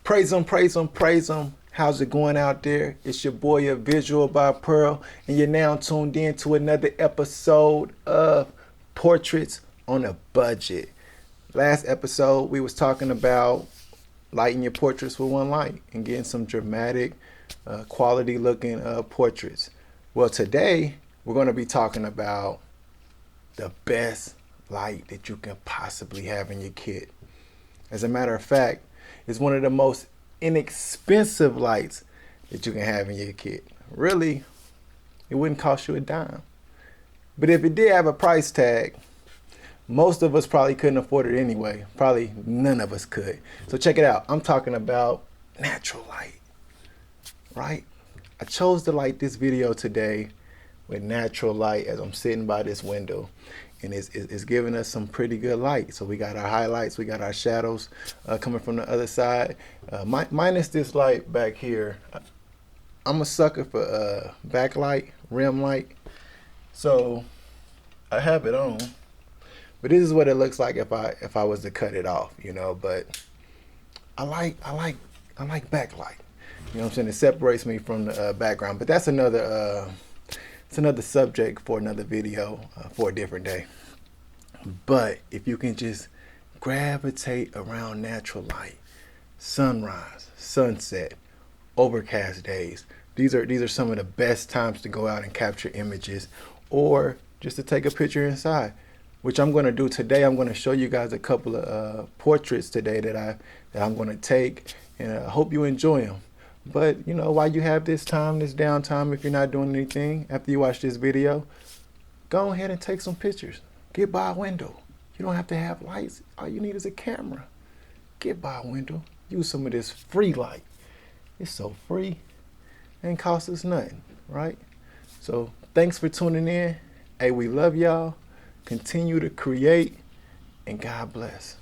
Praise him, praise him, praise him. How's it going out there? It's your boy, A Visual by Pearl, and you're now tuned in to another episode of Portraits on a Budget. Last episode, we was talking about lighting your portraits with one light and getting some dramatic, quality looking portraits. Well, today, we're going to be talking about the best light that you can possibly have in your kit. As a matter of fact, it's one of the most inexpensive lights that you can have in your kit. Really, it wouldn't cost you a dime. But if it did have a price tag, most of us probably couldn't afford it anyway. Probably none of us could. So check it out. I'm talking about natural light, right? I chose to light this video today with natural light as I'm sitting by this window. And it's giving us some pretty good light. So we got our highlights, we got our shadows coming from the other side. Minus this light back here. I'm a sucker for backlight, rim light. So I have it on. But this is what it looks like if I was to cut it off, you know. But I like backlight. You know what I'm saying? It separates me from the background. But that's another it's another subject for another video for a different day. But if you can just gravitate around natural light, sunrise, sunset, overcast days, these are some of the best times to go out and capture images or just to take a picture inside, which I'm going to do today. I'm going to show you guys a couple of portraits today that I'm going to take, and I hope you enjoy them. But, you know, while you have this time, this downtime, if you're not doing anything after you watch this video, go ahead and take some pictures. Get by a window. You don't have to have lights. All you need is a camera. Get by a window. Use some of this free light. It's so free. Ain't cost us nothing, right? So thanks for tuning in. Hey, we love y'all. Continue to create, and God bless.